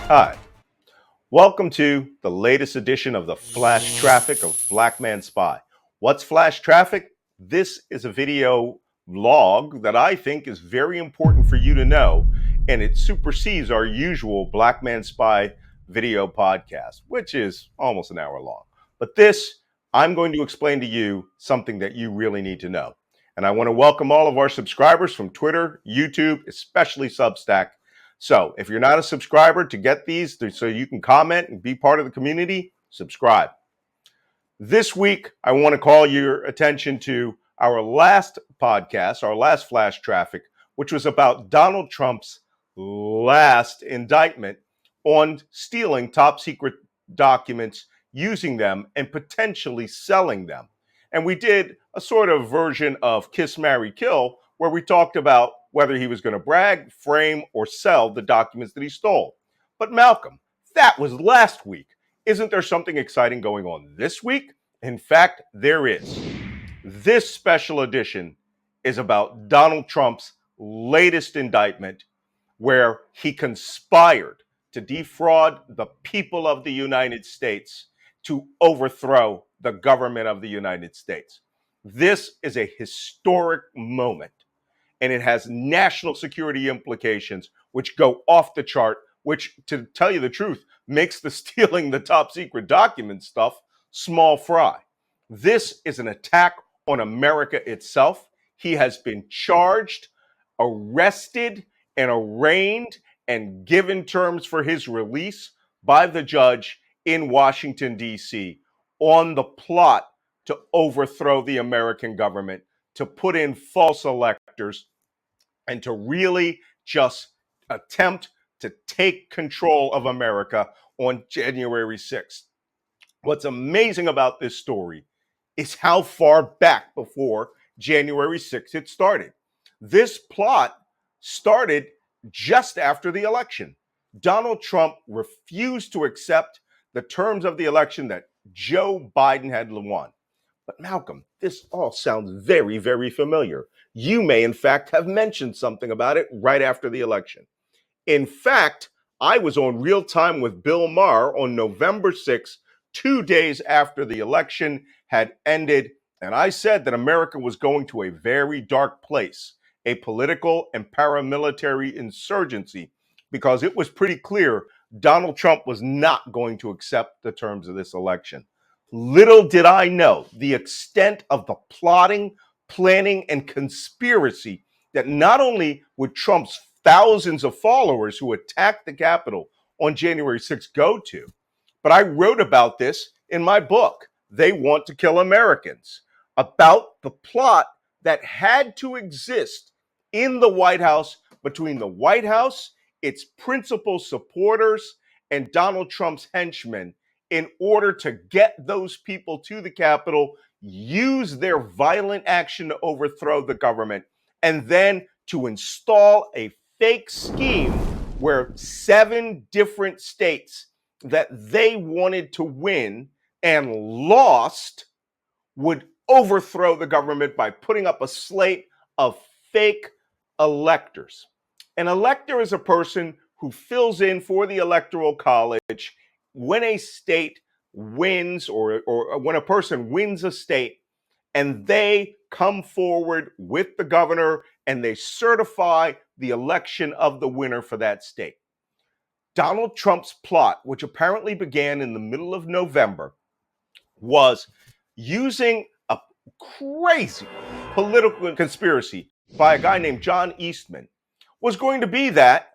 Hi, welcome to the latest edition of the Flash Traffic of Black Man Spy. What's Flash Traffic? This is a video log that I think is very important for you to know, and it supersedes our usual Black Man Spy video podcast, which is almost an hour long. But this, I'm going to explain to you something that you really need to know. And I want to welcome all of our subscribers from Twitter, YouTube, especially Substack. So if you're not a subscriber, to get these so you can comment and be part of the community, subscribe. This week, I want to call your attention to our last podcast, our last Flash Traffic, which was about Donald Trump's last indictment on stealing top secret documents, using them, and potentially selling them. And we did a sort of version of Kiss, Marry, Kill, where we talked about whether he was going to brag, frame, or sell the documents that he stole. But Malcolm, that was last week. Isn't there something exciting going on this week? In fact, there is. This special edition is about Donald Trump's latest indictment, where he conspired to defraud the people of the United States to overthrow the government of the United States. This is a historic moment, and it has national security implications which go off the chart, which, to tell you the truth, makes the stealing the top secret document stuff small fry. This is an attack on America itself. He has been charged, arrested, and arraigned and given terms for his release by the judge in Washington, D.C. on the plot to overthrow the American government, to put in false electors, and to really just attempt to take control of America on January 6th. What's amazing about this story is how far back before January 6th it started. This plot started just after the election. Donald Trump refused to accept the terms of the election that Joe Biden had won. But Malcolm, this all sounds very, very familiar. You may, in fact, have mentioned something about it right after the election. In fact, I was on Real Time with Bill Maher on November 6th, 2 days after the election had ended, and I said that America was going to a very dark place, a political and paramilitary insurgency, because it was pretty clear Donald Trump was not going to accept the terms of this election. Little did I know the extent of the plotting, planning, and conspiracy that not only would Trump's thousands of followers who attacked the Capitol on January 6th go to, but I wrote about this in my book, They Want to Kill Americans, about the plot that had to exist in the White House between the White House, its principal supporters, and Donald Trump's henchmen in order to get those people to the Capitol, use their violent action to overthrow the government, and then to install a fake scheme where 7 different states that they wanted to win and lost would overthrow the government by putting up a slate of fake electors. An elector is a person who fills in for the Electoral College when a state wins, or when a person wins a state, and they come forward with the governor and they certify the election of the winner for that state. Donald Trump's plot, which apparently began in the middle of November, was using a crazy political conspiracy by a guy named John Eastman, was going to be that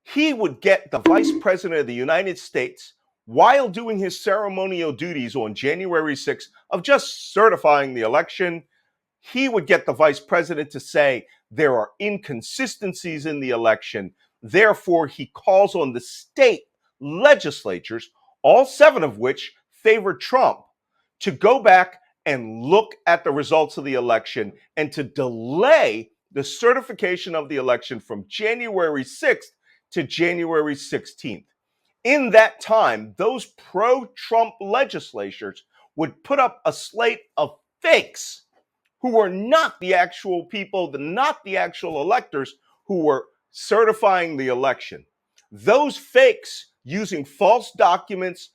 he would get the vice president of the United States, while doing his ceremonial duties on January 6th of just certifying the election, he would get the vice president to say there are inconsistencies in the election. Therefore, he calls on the state legislatures, all 7 of which favor Trump, to go back and look at the results of the election and to delay the certification of the election from January 6th to January 16th. In that time, those pro-Trump legislatures would put up a slate of fakes who were not the actual people, not the actual electors who were certifying the election. Those fakes using false documents,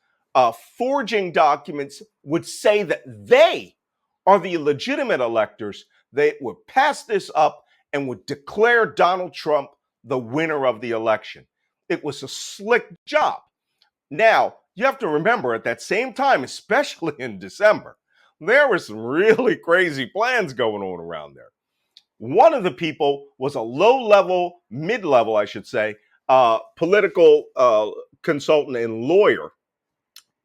forging documents, would say that they are the legitimate electors. They would pass this up and would declare Donald Trump the winner of the election. It was a slick job. Now, you have to remember at that same time, especially in December, there were some really crazy plans going on around there. One of the people was a low-level, mid-level, I should say, political consultant and lawyer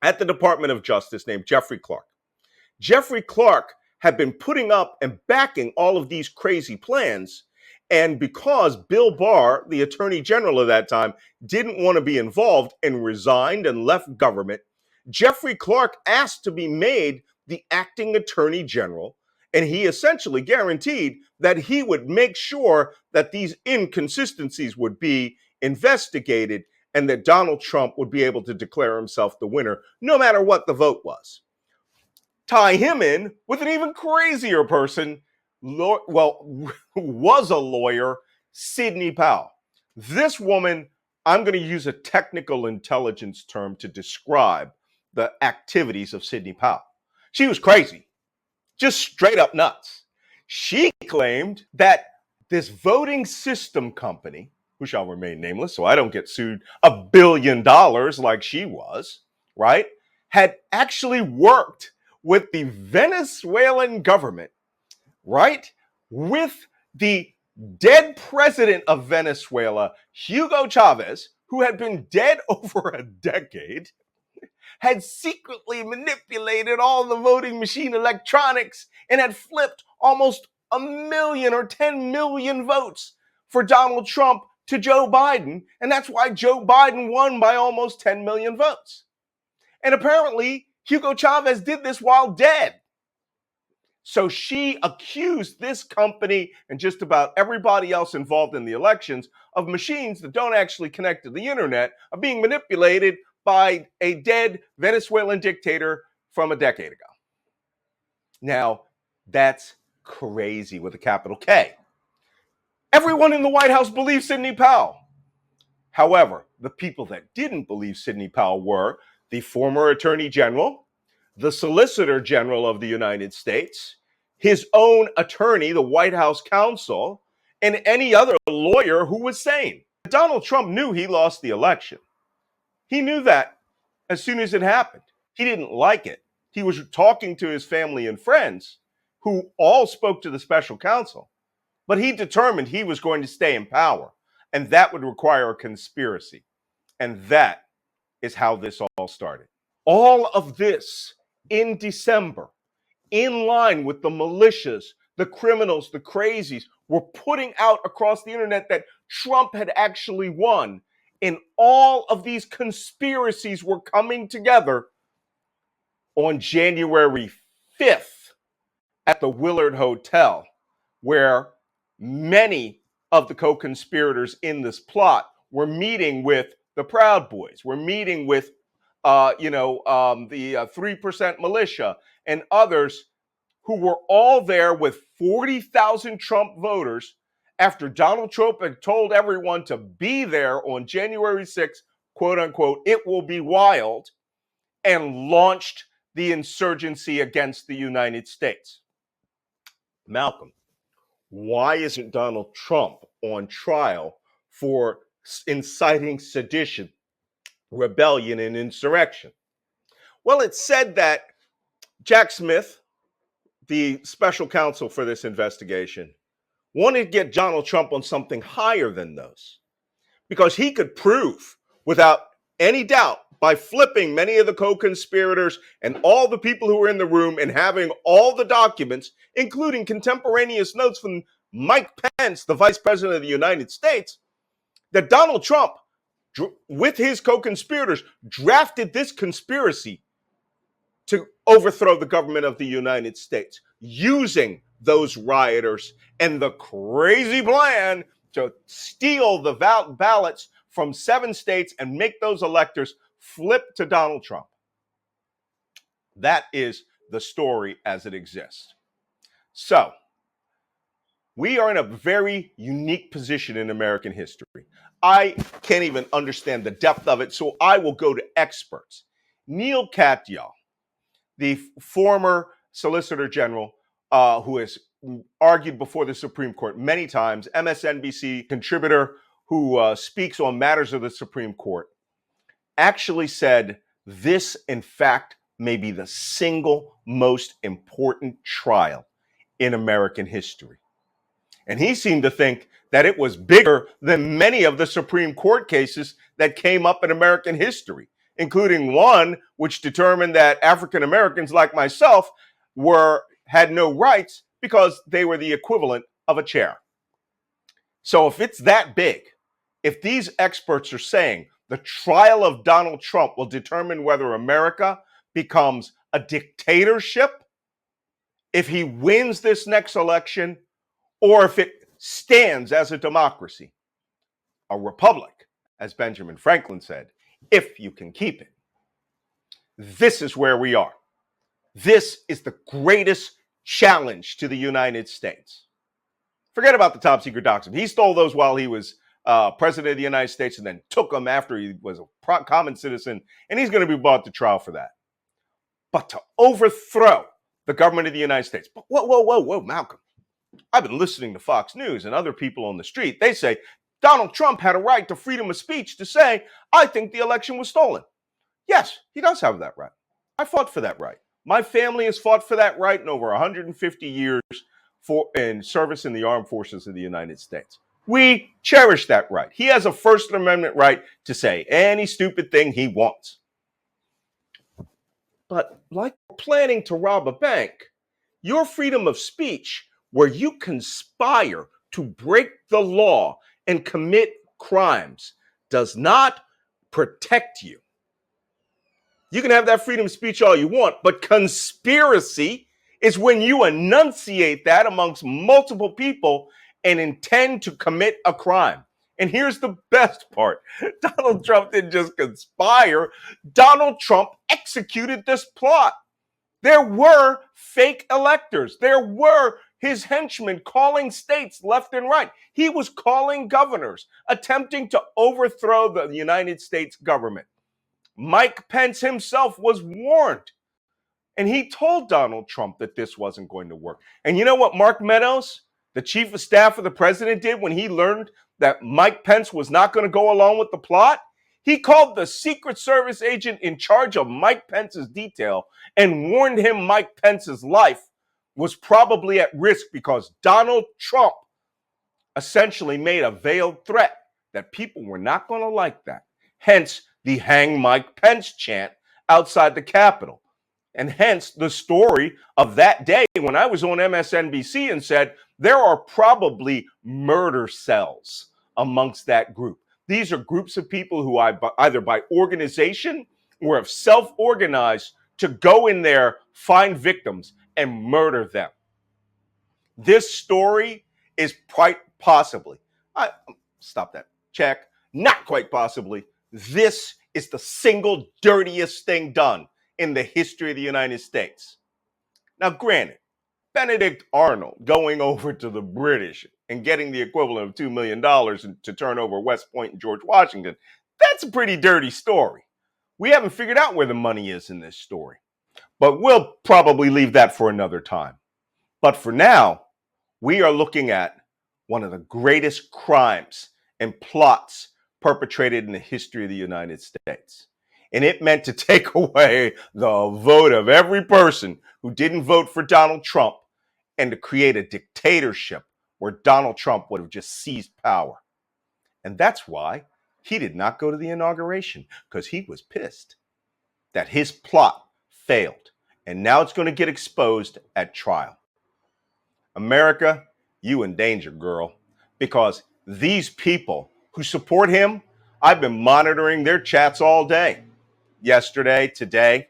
at the Department of Justice named Jeffrey Clark. Jeffrey Clark had been putting up and backing all of these crazy plans. And because Bill Barr, the attorney general of that time, didn't want to be involved and resigned and left government, Jeffrey Clark asked to be made the acting attorney general. And he essentially guaranteed that he would make sure that these inconsistencies would be investigated and that Donald Trump would be able to declare himself the winner, no matter what the vote was. Tie him in with an even crazier person, who was a lawyer, Sidney Powell. This woman, I'm going to use a technical intelligence term to describe the activities of Sidney Powell. She was crazy, just straight up nuts. She claimed that this voting system company, who shall remain nameless so I don't get sued $1 billion like she was, right, had actually worked with the Venezuelan government, right, with the dead president of Venezuela, Hugo Chavez, who had been dead over a decade, had secretly manipulated all the voting machine electronics and had flipped almost 1 million or 10 million votes for Donald Trump to Joe Biden. And that's why Joe Biden won by almost 10 million votes. And apparently, Hugo Chavez did this while dead. So she accused this company and just about everybody else involved in the elections of machines that don't actually connect to the internet, of being manipulated by a dead Venezuelan dictator from a decade ago. Now, that's crazy with a capital K. Everyone in the White House believes Sidney Powell. However, the people that didn't believe Sidney Powell were the former Attorney General, the Solicitor General of the United States, his own attorney, the White House counsel, and any other lawyer who was sane. Donald Trump knew he lost the election. He knew that as soon as it happened. He didn't like it. He was talking to his family and friends, who all spoke to the special counsel, but he determined he was going to stay in power, and that would require a conspiracy. And that is how this all started. All of this in December, in line with the militias, the criminals, the crazies, were putting out across the internet that Trump had actually won. And all of these conspiracies were coming together on January 5th at the Willard Hotel, where many of the co-conspirators in this plot were meeting with the Proud Boys, were meeting with the 3% militia and others who were all there with 40,000 Trump voters after Donald Trump had told everyone to be there on January 6th, quote unquote, it will be wild, and launched the insurgency against the United States. Malcolm, why isn't Donald Trump on trial for inciting sedition, rebellion, and insurrection? Well, it's said that Jack Smith, the special counsel for this investigation, wanted to get Donald Trump on something higher than those because he could prove without any doubt by flipping many of the co-conspirators and all the people who were in the room and having all the documents, including contemporaneous notes from Mike Pence, the vice president of the United States, that Donald Trump, with his co-conspirators, drafted this conspiracy to overthrow the government of the United States using those rioters and the crazy plan to steal the ballots from 7 states and make those electors flip to Donald Trump. That is the story as it exists. So, We are in a very unique position in American history. I can't even understand the depth of it, so I will go to experts. Neil Katyal, the former Solicitor General, who has argued before the Supreme Court many times, MSNBC contributor who speaks on matters of the Supreme Court, actually said this, in fact, may be the single most important trial in American history. And he seemed to think that it was bigger than many of the Supreme Court cases that came up in American history, including one which determined that African Americans like myself had no rights because they were the equivalent of a chair. So if it's that big, if these experts are saying the trial of Donald Trump will determine whether America becomes a dictatorship, if he wins this next election, or if it stands as a democracy, a republic, as Benjamin Franklin said, if you can keep it. This is where we are. This is the greatest challenge to the United States. Forget about the top secret documents. He stole those while he was president of the United States and then took them after he was a common citizen, and he's going to be brought to trial for that. But to overthrow the government of the United States. But whoa, Malcolm. I've been listening to Fox News and other people on the street. They say Donald Trump had a right to freedom of speech to say, I think the election was stolen. Yes, he does have that right. I fought for that right. My family has fought for that right in over 150 years in service in the armed forces of the United States. We cherish that right. He has a First Amendment right to say any stupid thing he wants. But like planning to rob a bank, your freedom of speech, where you conspire to break the law and commit crimes, does not protect you. You can have that freedom of speech all you want, but conspiracy is when you enunciate that amongst multiple people and intend to commit a crime. And here's the best part. Donald Trump didn't just conspire. Donald Trump executed this plot. There were fake electors. There were his henchmen calling states left and right. He was calling governors, attempting to overthrow the United States government. Mike Pence himself was warned, and he told Donald Trump that this wasn't going to work. And you know what Mark Meadows, the chief of staff of the president, did when he learned that Mike Pence was not going to go along with the plot? He called the Secret Service agent in charge of Mike Pence's detail and warned him Mike Pence's life was probably at risk because Donald Trump essentially made a veiled threat that people were not going to like that. Hence the Hang Mike Pence chant outside the Capitol. And hence the story of that day when I was on MSNBC and said there are probably murder cells amongst that group. These are groups of people who either by organization or have self-organized to go in there, find victims, and murder them. This story is quite possibly, stop that, check, not quite possibly, this is the single dirtiest thing done in the history of the United States. Now, granted, Benedict Arnold going over to the British and getting the equivalent of $2 million to turn over West Point and George Washington, that's a pretty dirty story. We haven't figured out where the money is in this story, but we'll probably leave that for another time. But for now, we are looking at one of the greatest crimes and plots perpetrated in the history of the United States. And it meant to take away the vote of every person who didn't vote for Donald Trump and to create a dictatorship where Donald Trump would have just seized power. And that's why he did not go to the inauguration, because he was pissed that his plot failed. And now it's going to get exposed at trial. America, you in danger, girl, because these people who support him, I've been monitoring their chats all day. Yesterday, today,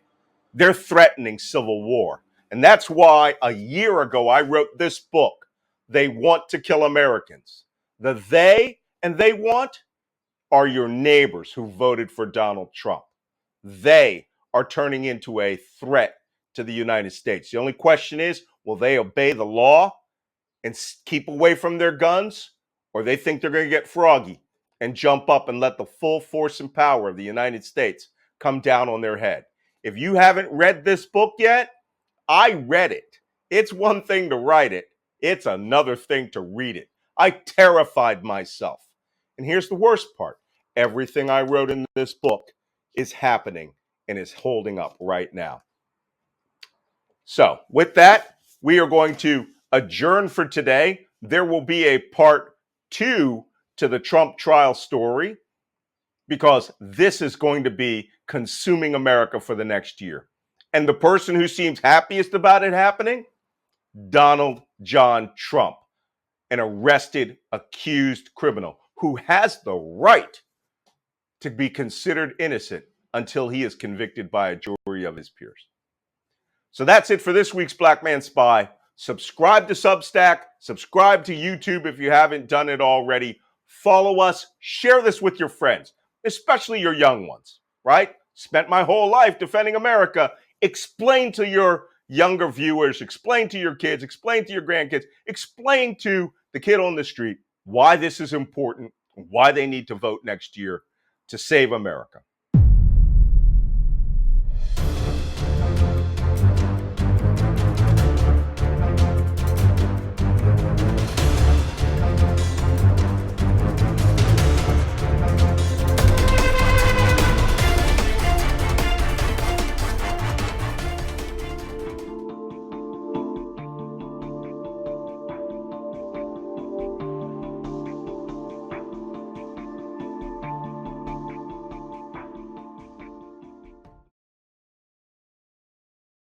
they're threatening civil war. And that's why a year ago I wrote this book, They Want to Kill Americans. The they and they want are your neighbors who voted for Donald Trump. They are turning into a threat to the United States. The only question is, will they obey the law and keep away from their guns, or they think they're going to get froggy and jump up and let the full force and power of the United States come down on their head. If you haven't read this book yet, I read it. It's one thing to write it, it's another thing to read it. I terrified myself. And here's the worst part: everything I wrote in this book is happening and is holding up right now. So, with that, we are going to adjourn for today. There will be a part 2 to the Trump trial story, because this is going to be consuming America for the next year. And the person who seems happiest about it happening, Donald John Trump, an arrested, accused criminal who has the right to be considered innocent until he is convicted by a jury of his peers. So that's it for this week's Black Man Spy. Subscribe to Substack, subscribe to YouTube if you haven't done it already. Follow us, share this with your friends, especially your young ones, right? Spent my whole life defending America. Explain to your younger viewers, explain to your kids, explain to your grandkids, explain to the kid on the street why this is important, why they need to vote next year to save America.